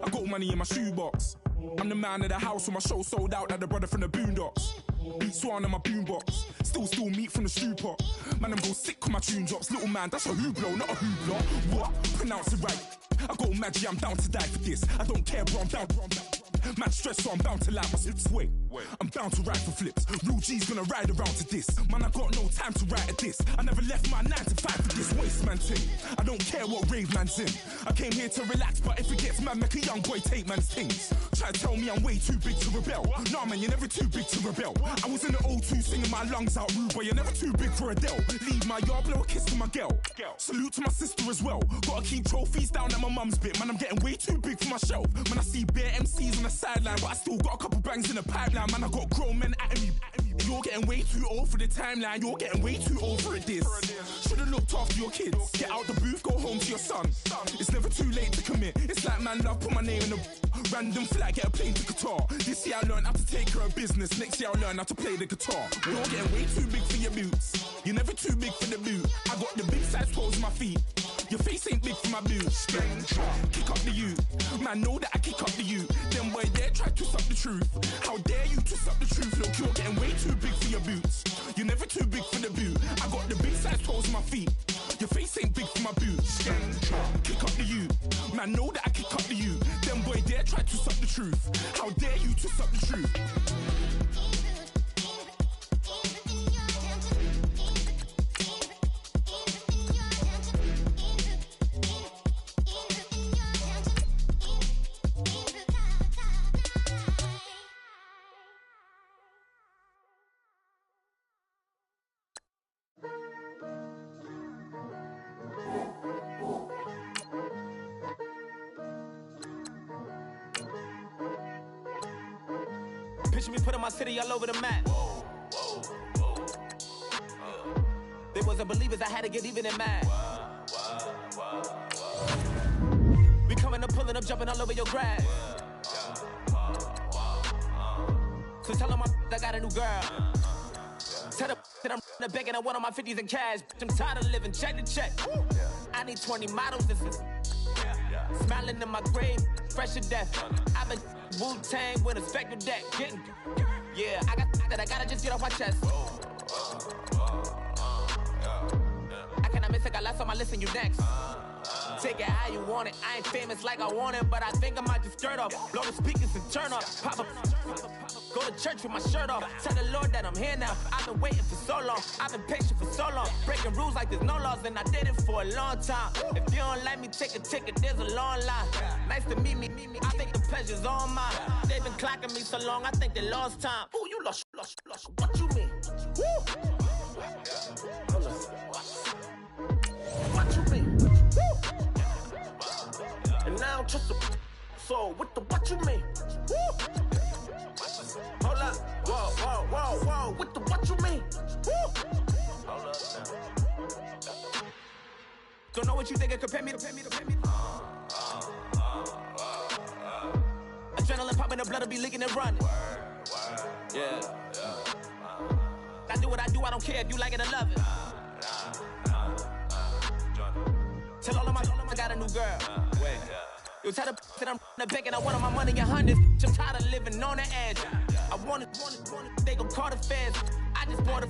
I got money in my shoebox. I'm the man of the house when my show sold out like the brother from the Boondocks. Beat Swan on my boombox. still steal meat from the stew pot. Man, I'm go sick when my tune drops. Little man, that's a hooblo, not a hoobla. What? Pronounce it right. I go mad, yeah, I'm down to die for this. I don't care, bro, I'm down. Man stressed, so I'm bound to lie my slips. Wait, I'm bound to ride for flips. Real G's gonna ride around to this. Man, I got no time to write at this. I never left my 9 to 5 for this waste man thing. I don't care what rave man's in. I came here to relax, but if it gets mad, make a young boy take man's things. Try to tell me I'm way too big to rebel. Nah, man, you're never too big to rebel. I was in the O2 singing my lungs out rude, but you're never too big for Adele. Leave my yard, blow a kiss to my girl. Salute to my sister as well. Gotta keep trophies down at my mum's bit. Man, I'm getting way too big for my shelf. Man, I see bare MCs on the sideline, but I still got a couple bangs in the pipeline. Man, I got grown men at me. You're getting way too old for the timeline. You're getting way too old for this. Should've looked after your kids. Get out the booth, go home to your son. It's never too late to commit. It's like man love, put my name in a random flat, get a plane to Qatar. This year I learned how to take care of business. Next year I'll learn how to play the guitar. You're getting way too big for your boots. You're never too big for the boot. I got the big size toes on my feet. Your face ain't big for my boots. Kick up the you. Man, know that I kick up the you. Them boy there try to twist up the truth. How dare you twist up the truth? Look, you're getting way too big for your boots. You're never too big for the boot. I got the big size toes on my feet. Your face ain't big for my boots. Kick up the you. Man, know that I kick up the you. Them boy there try to twist up the truth. How dare you twist up the truth? Picture me putting my city all over the map. They wasn't believers, I had to get even and mad. We coming up, pulling up, jumping all over your grass. So tell them I got a new girl. Tell them that I'm begging, I want on my 50s in cash. I'm tired of living check to check. I need 20 models, this is smiling in my grave, fresh to death. I've been Wu-Tang with a spectral deck. Getting, yeah, I gotta just get off my chest. I cannot miss it, got last on my list and you next. Take it how you want it. I ain't famous like I want it, but I think I might just skirt off. Blow the speakers and turn up. Pop up. Go to church with my shirt off. Tell the Lord that I'm here now. I've been waiting for so long. I've been patient for so long. Breaking rules like there's no laws, and I did it for a long time. If you don't like me, take a ticket. There's a long line. Nice to meet me. I think the pleasure's all mine. They've been clocking me so long, I think they lost time. Ooh, you lost. What you mean? Woo! What you mean? Woo! And now I'm just a so what you mean? Woo! Hold up, whoa, what you mean? Woo! Hold up now. Don't know what you think it compare me to. Adrenaline popping, the blood'll be leaking and running. Yeah. I do what I do, I don't care if you like it or love it. Tell all of my got a new girl. Wait. You tell the that I'm begging, I want my money in hundreds. I'm tired of living on the edge. I want it, they gon' call the feds. I just bought a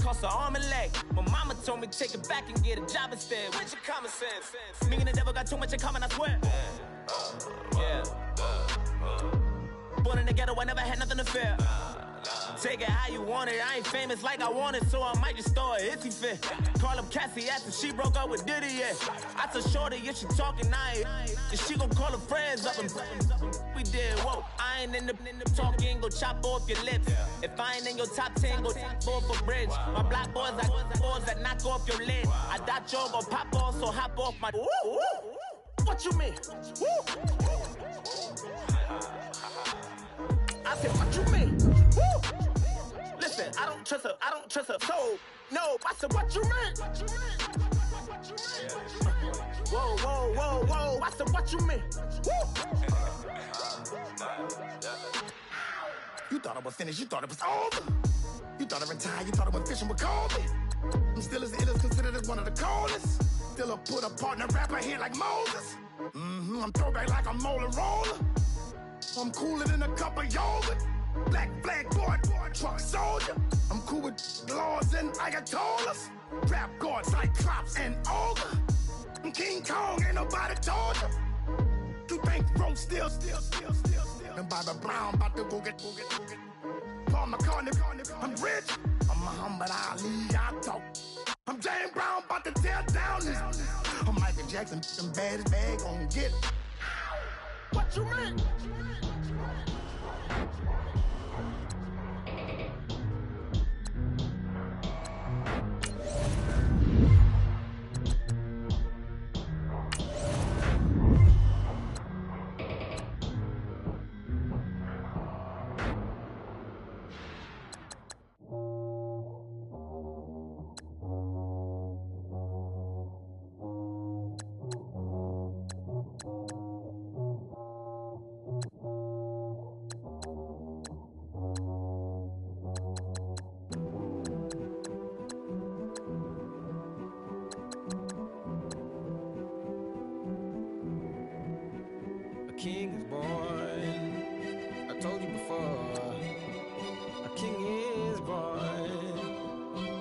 cost an arm and leg. My mama told me take it back and get a job instead. Where's your common sense? Me and the devil got too much in common, I swear. Yeah. Born in the ghetto, I never had nothing to fear. Take it how you want it. I ain't famous like I want it, so I might just throw a hissy fit. Call up Cassie after she broke up with Diddy, yeah. I told Shorty if she talking, and she gon' call her friends up and we did, whoa. I ain't in the talking, go chop off your lips. If I ain't in your top 10, go fall for bridge. My black boys, I boys that knock off your lid. I dot yo, go pop off, so hop off my. What you mean? I said, what you mean? Woo! Listen, I don't trust her, so, no, I said, what you mean? Whoa, I said, what you mean? Woo! You thought I was finished, you thought it was over. You thought I retired, you thought I was fishing with Kobe. I'm still as ill as considered as one of the coldest. Still a put a partner rapper here like Moses. I'm throwback like a molar roller. I'm cooler than a cup of yogurt. Black flag board, truck soldier. I'm cool with laws and Ayatollahs. Rap god, Cyclops and Olga. I'm King Kong, ain't nobody told ya. You think road still. And Bobby Brown about to go get. Paul McCartney, I'm rich. I'm Muhammad Ali, I talk. I'm James Brown, about to tear down this. I'm Michael Jackson, them baddest bag gon' get it. What you mean? King is born. I told you before. A king is born.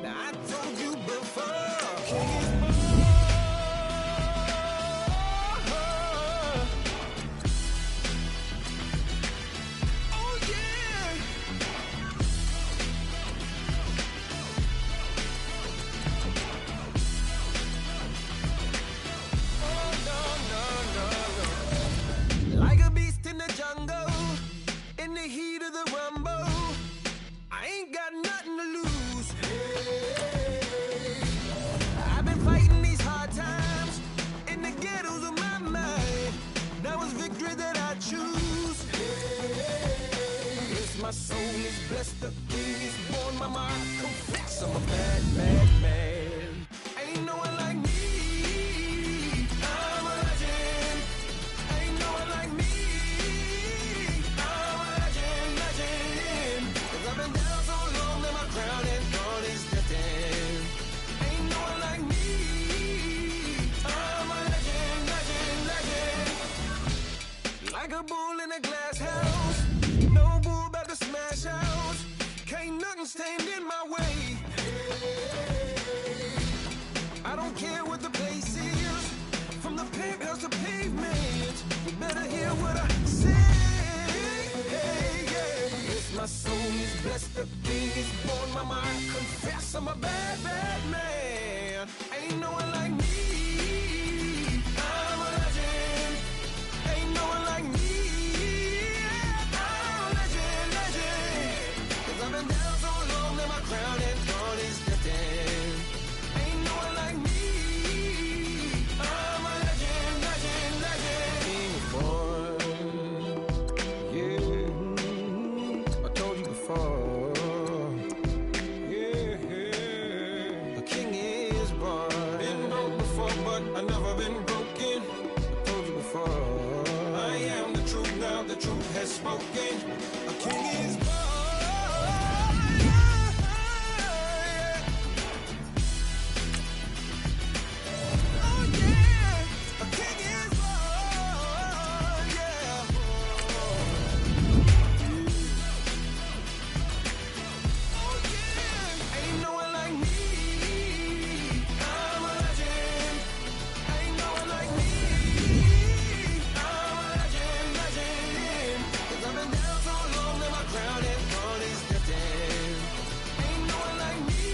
Now I told you before. King is born. Oh yeah. Like a beast in the jungle, in the heat of the rumble, I ain't got nothing to lose. I've been fighting these hard times in the ghettos of my mind. Now it's victory that I choose. Yes, my soul is blessed, the king is born. Mama, I confess I'm a bad, bad man. Ain't no one like me. I'm a legend. Ain't no one like me. I'm a legend, legend. 'Cause I've been down so long that my crown and throne is destined. Ain't no one like me. I'm a legend, legend, legend. Like a bull in a glass house. No bull about to smash out. Can't nothing stand in my way. I don't care what the place is. From the penthouse to pavement, you better hear what I say. Hey, yeah. Yes, my soul is blessed, the king is born. Mama, I confess I'm a bad, bad man. Ain't no one like me. I'm a legend. Ain't no one like me. I'm a legend, legend. 'Cause I've been down so long that my crown and throne is destined. Ain't no one like me. I'm a legend, legend, legend. King is born. Yeah, I told you before. Yeah, the king is born. Been broke before, but I never been broken. I told you before. I am the truth now. The truth has spoken. A king is born. Oh yeah, a king is born. Yeah. Oh yeah, ain't no one like me. I'm a legend. Ain't no one like me. I'm a legend, legend. 'Cause I've been down so long that my crown and throne is destined. Ain't no one like me.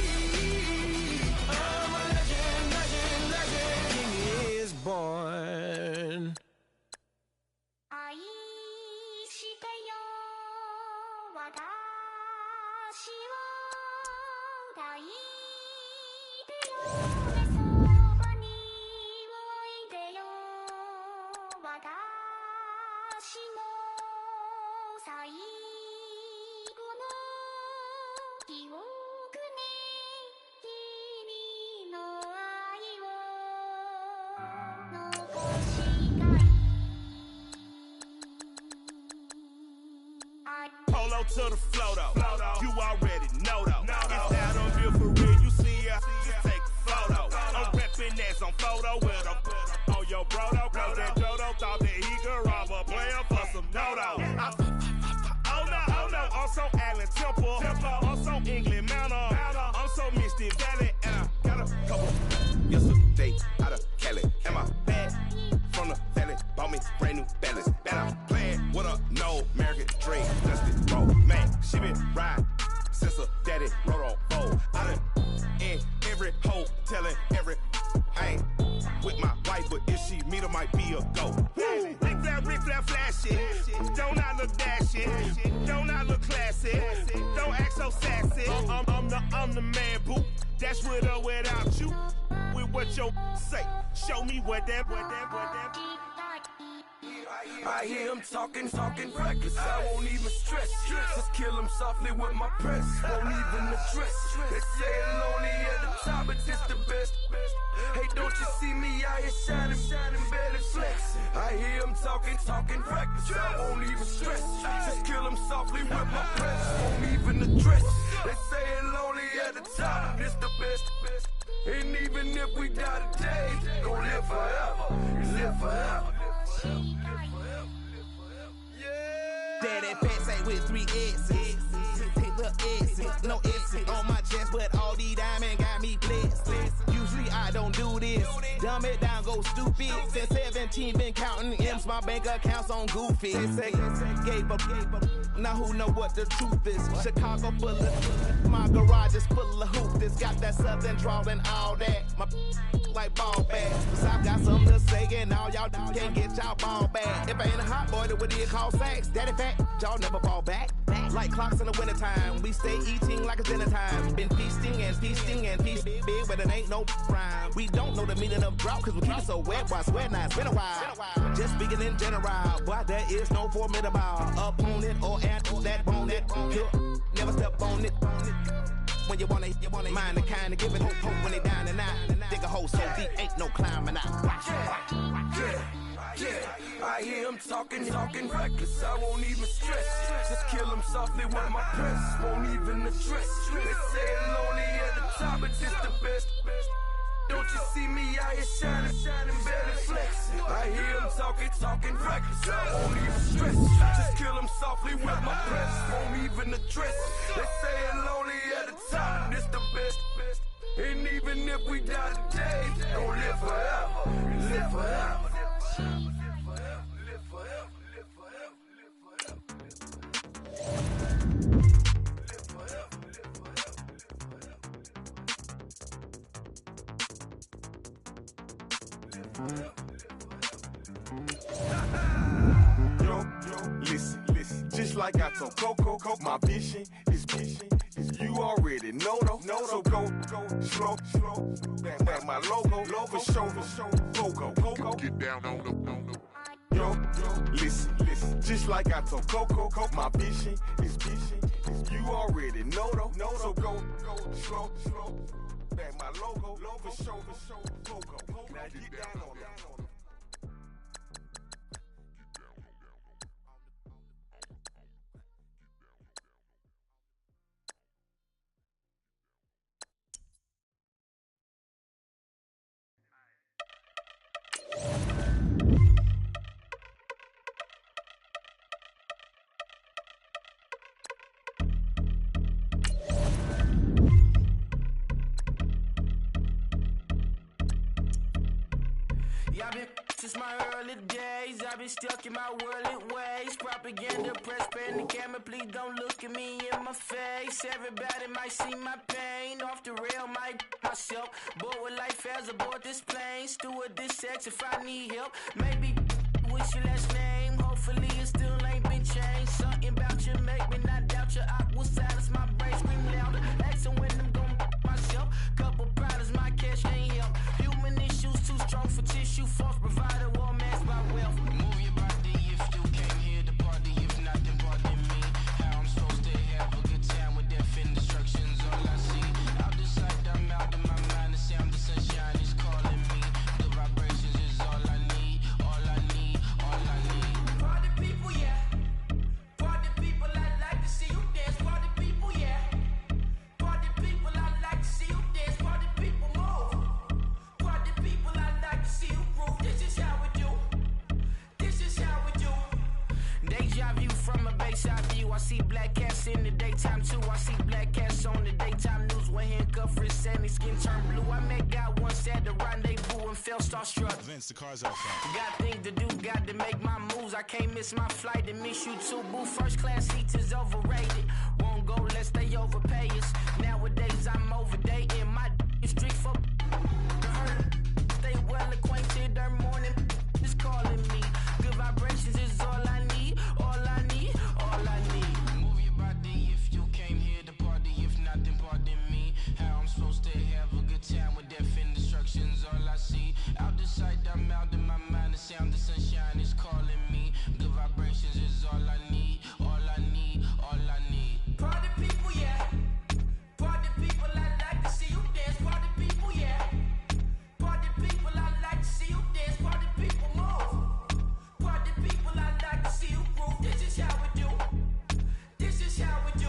I'm a legend, legend, legend. King is born. 愛してよ私を抱いてよ目そばにおいでよ私の最後の記憶に君の愛を残したい Polo to the flow though. You already know though. It's out on here for real. You see ya, just take a photo. I'm reppin' as on photo with a on your brodo. Cause that Jodo thought that he could rob a player for some dodo. Oh no, I'm so yesterday out of Cali. And my bag from the valley bought me brand new balance. And I'm playing with a no American dream. Dusty roll, man, she been riding since her daddy rode on fold. I done in every hole, telling every I ain't with my wife, but if she meet her, might be a go. Rick Flair flashy, don't I look dashy, don't I look classy, don't act so sassy. I'm the man, boo. That's with or without you. With what your say, show me what that. I hear him talking reckless. I won't even stress. Just kill him softly with my press. Won't even address. They say it lonely at the top, but it's the best. Hey, don't you see me out here shining, barely flex. I hear him talking reckless. I won't even stress. Just kill him softly with my press. Won't even address. They say it lonely at the top, but it's the best. And even if we die today, gon' live forever. Live forever. Daddy pants ain't with 3 S's. The S's, no S's on my chest, but all these diamonds got me blessed. Usually I don't do this. Dumb it down, go stupid. Since 17, been counting M's, my bank accounts on Goofy. They say gave up. Now who know what the truth is? Chicago full of, my garage is full of hoop. This got that southern drawl and all that. My like ball bag. Cause I've got something to say and all y'all can't get y'all ball back. If I ain't a hot boy, then what do you call sacks? Daddy fat, y'all never fall back. Like clocks in the wintertime, we stay eating like it's dinner time. Been feasting and feasting and feasting big, but it ain't no rhyme. We don't know the meaning of drought, cause we keep it so wet. Why sweat now? It's been a while. Just speaking in general, why there is no formidable opponent or at that bone that you never step on it. When you wanna mind the kind of giving hope when they down and out. Dig a hole so deep, ain't no climbing out. Yeah, I hear him talking reckless. I won't even stress. Just kill him softly with my press. Won't even address. They say it lonely at the top, but it's the best. Don't you see me out here shining, barely flex. I hear him talking reckless. I won't even stress. Just kill him softly with my press. Won't even address. They say it lonely at the top, but it's the best. And even if we die today, don't live forever. Live forever. Listen, just like I told Coco, my vision is you already know though. So go slow, back my logo, for show, Coco, get down on the. Yo, listen, just like I told Coco, my vision is you already know though. So go slow, back my logo, for show, Coco, now get down on it. Since my early days, I've been stuck in my worldly ways. Propaganda, press, pen, the camera, please don't look at me in my face. Everybody might see my pain. Off the rail, might myself. Bored with life as aboard this plane. Steward this sex if I need help. Maybe what's your last name? Hopefully it still ain't been changed. Something about you make me not doubt you. I will silence my brain, scream louder. Asking when I'm gon' myself. Couple problems, my cash ain't help. Human issues too strong for tissue. False provider, war mask by wealth. Move your body if you came here to party. If not, then pardon me. How I'm supposed to have a good time with death and destruction's all I see. Out the sight, I'm out of my mind. The sound of sunshine is calling me. The vibrations is all I need. All I need, all I need. Party people, yeah. Party people, I like to see you dance. Party people, yeah. Party people, I like to see you dance. Party people, move. Party people, I like to see you groove. This is how we do. This is how we do. Deja vu from a bayside view. I see black cats in the daytime too. I see black cats on the daytime news. When handcuffed, wrist and his skin turned blue. I met God once at the felt starstruck. Vince, the car's out front. Got things to do, got to make my moves. I can't miss my flight to miss you too, boo. First class seats is overrated. Won't go lest they overpay us. Nowadays I'm overdating. My street for stay well acquainted. Their morning is calling me. Good vibrations is all I need. All I need, all I need. Move your body if you came here to party. If not, then pardon me. How I'm supposed to have a good time with death and destruction's all I see. Out the sight, I'm out in my mind. The sound of sunshine is calling me. Good vibrations is all I need. All I need, all I need. Party people, yeah. Party people, I like to see you dance. Party people, yeah. Party people, I like to see you dance. Party people, move. Party people, I like to see you groove. This is how we do. This is how we do.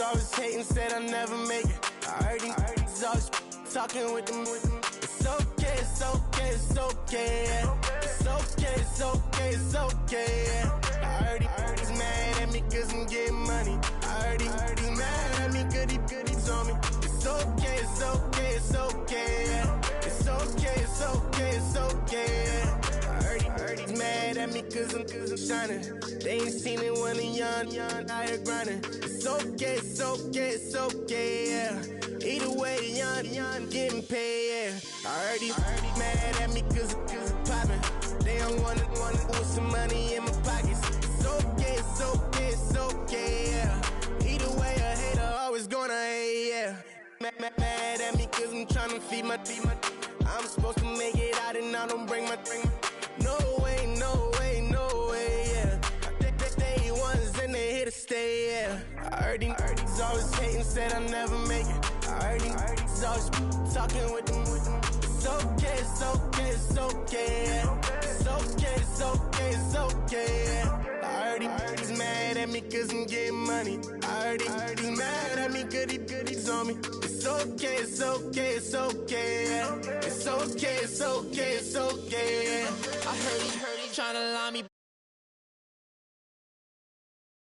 Always hating, said I'll never make it. I heard he's always talking with them. It's okay, it's okay, it's okay. Yeah. It's okay, it's okay, it's okay. Yeah. I heard he's mad at me cause I'm getting money. I heard he's mad at me cause he's on me. It's okay, it's okay, it's okay. Yeah. It's okay, it's okay, it's okay. Yeah. I heard he's mad at me cause I'm shining. They ain't seen it when I'm young, out here grinding. It's okay, it's okay, it's okay, yeah. Either way, young, getting paid, yeah. I heard he's mad at me cause I'm poppin'. They don't wanna put some money in my pockets. It's okay, it's okay, it's okay, yeah. Either way, a hater always gonna hate, yeah. Mad at me cause I'm tryna feed my I'm supposed to make it out and I don't bring my no way, no way, no way, yeah. They ones and they here to stay, yeah. I heard he's always hating, said I'll never make it. I heard he's always talking with them. It's okay, it's okay, it's okay, yeah. It's okay, it's okay, it's okay, yeah. I heard he's mad at me cause I'm getting money. I heard he's mad at me cause he's on me. It's okay, it's okay, it's okay, yeah. It's okay, it's okay, it's okay, yeah. I heard he tryna line me